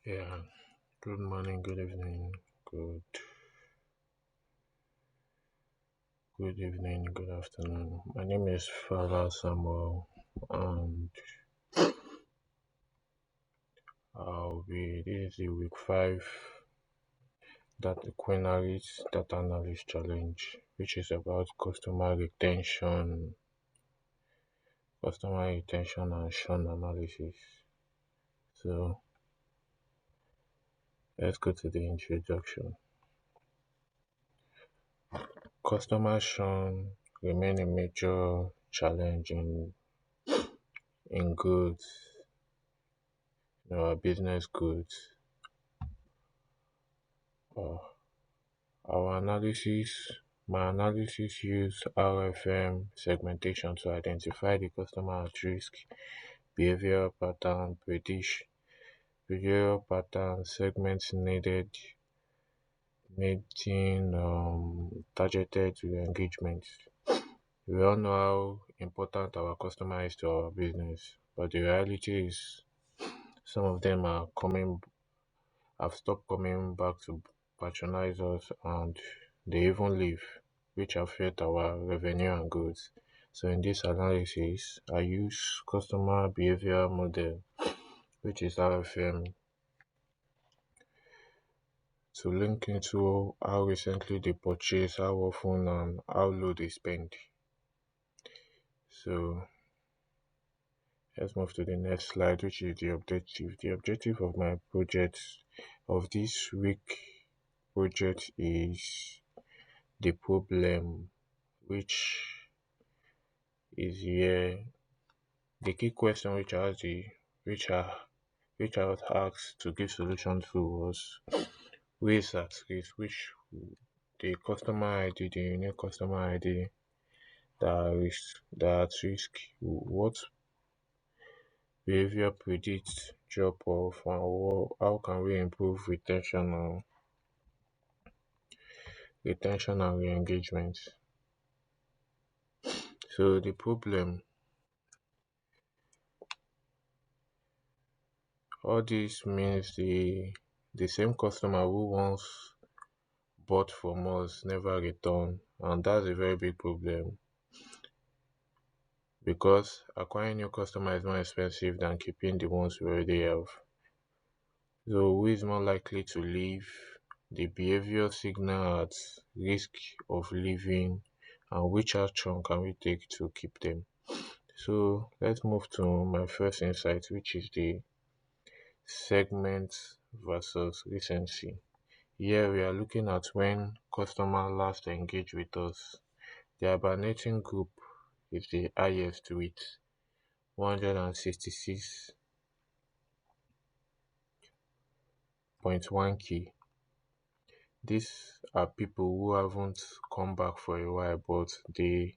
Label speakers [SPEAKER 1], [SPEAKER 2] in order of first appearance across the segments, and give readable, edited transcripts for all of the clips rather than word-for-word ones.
[SPEAKER 1] Yeah, good morning, good evening, good evening, good afternoon. My name is Father Samuel, and this is the week 5 that Queen ARIT Data Analyst Challenge, which is about customer retention and churn analysis. So let's go to the introduction. Customer churn remain a major challenge in goods, business goods. Uh, my analysis use RFM segmentation to identify the customer at risk, behavioral pattern, predict behavioral pattern, segments needing targeted engagement. We all know how important our customer is to our business, but the reality is some of them have stopped coming back to patronize us, and they even leave, which affect our revenue and goods. So in this analysis, I use customer behavior model, which is RFM, to link into how recently they purchase, how often, and how low they spend. So let's move to the next slide, which is the objective. The objective of my project of this week project is the problem, which is here. The key question which I was asked to give solution to was who is at risk, which the customer ID, the unique customer ID that are at risk, what behavior predicts drop off, and how can we improve retention and re-engagement. So the problem, all this means the same customer who once bought from us never return, and that's a very big problem because acquiring new customer is more expensive than keeping the ones we already have. So who is more likely to leave, the behavior signal at risk of leaving, and which action can we take to keep them. So let's move to my first insight, which is the segment versus recency. Here we are looking at when customer last engaged with us. The hibernating group is the highest with 166.1 key. These are people who haven't come back for a while, but they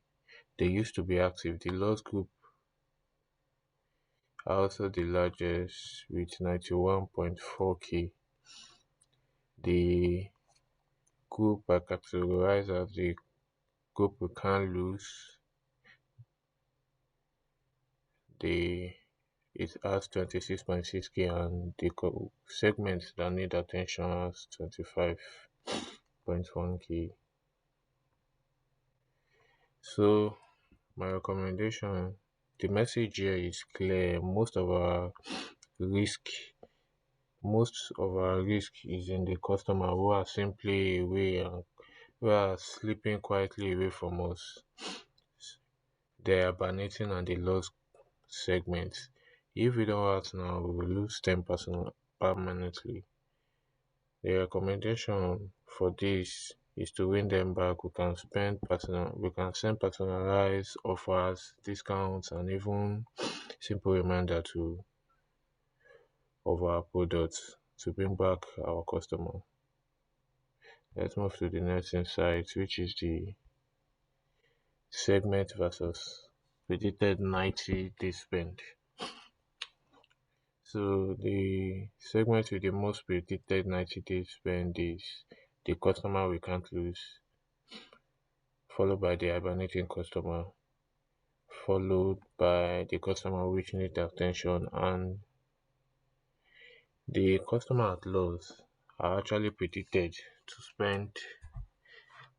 [SPEAKER 1] used to be active. The lost group are also the largest with 91.4 key. The group I categorize as the group we can't lose. They It has 26.6k, and the segments that need attention has 25.1k. So my recommendation, the message here is clear. Risk most of our risk is in the customer who are simply away and who are sleeping quietly away from us. They are hibernating and they lost segments. If we don't act now, we will lose 10% permanently. The recommendation for this is to win them back. We can send personalized offers, discounts, and even simple reminder of our products to bring back our customer. Let's move to the next insight, which is the segment versus predicted 90-day spend. So the segment with the most predicted 90-day spend is the customer we can't lose, followed by the hibernating customer, followed by the customer which needs attention, and The customer at loss are actually predicted to spend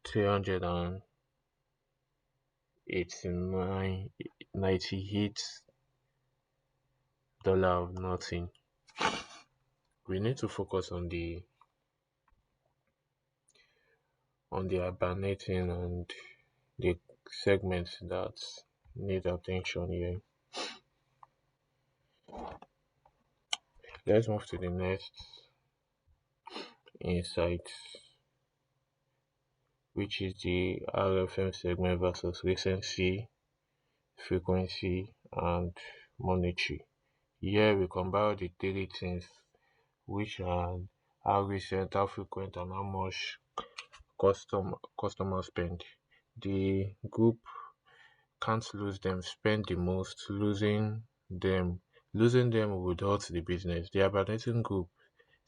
[SPEAKER 1] 389.98 dollar of nothing. We need to focus on the hibernating and the segments that need attention here. Let's move to the next insight, which is the RFM segment versus recency, frequency, and monetary. Here we combine the three things, which are how recent, how frequent, and how much customer spend. The group can't lose them, spend the most, losing them would hurt the business. The hibernating group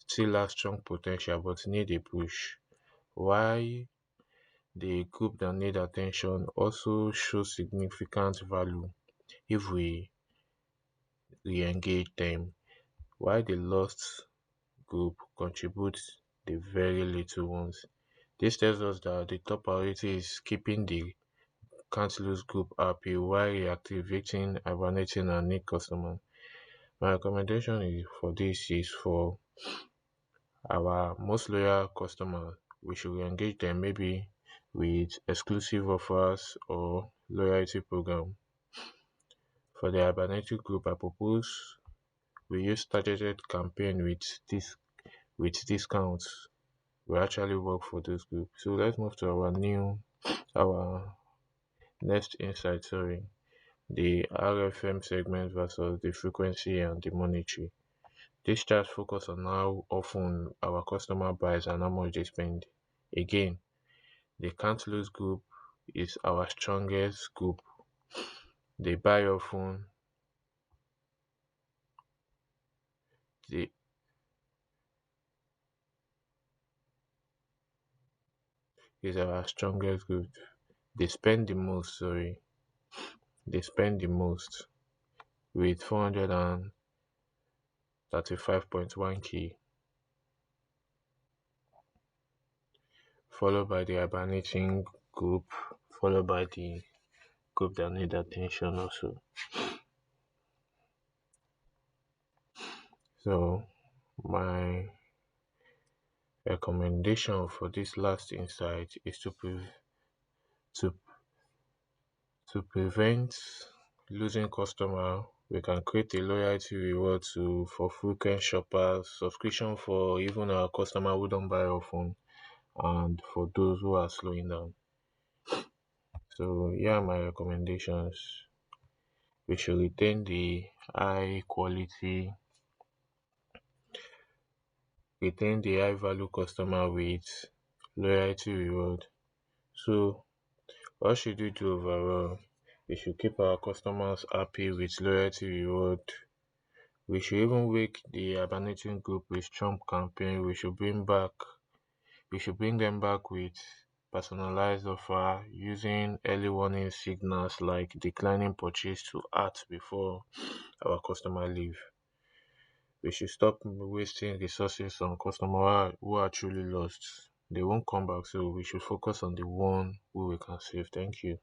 [SPEAKER 1] still has strong potential but need a push. Why the group that need attention also shows significant value if we re-engage them, while the lost group contributes the very little ones. This tells us that the top priority is keeping the can't lose group happy while reactivating, hibernating and need customers. My recommendation for this is for our most loyal customers. We should engage them maybe with exclusive offers or loyalty program. For the hibernating group, I propose we use targeted campaign with discounts. We actually work for this group. So let's move to our next insight. Sorry, the RFM segment versus the frequency and the monetary. This chart focus on how often our customer buys and how much they spend. Again, the can't lose group is our strongest group. They buy often, they is our strongest group. They spend the most, sorry. They spend the most with 435.1k, followed by the hibernating group, followed by the group that need attention also. So my recommendation for this last insight is to to prevent losing customer. We can create a loyalty reward for frequent shoppers, subscription for even our customer who don't buy often, and for those who are slowing down. So here are my recommendations. We should retain the high quality, retain the high value customer with loyalty reward. So what should we do overall? We should keep our customers happy with loyalty reward. We should even wake the hibernating group with Trump campaign. We should bring them back with personalized offer using early warning signals like declining purchase to act before our customer leave. We should stop wasting resources on customers who are truly lost. They won't come back, so we should focus on the one who we can save. Thank you.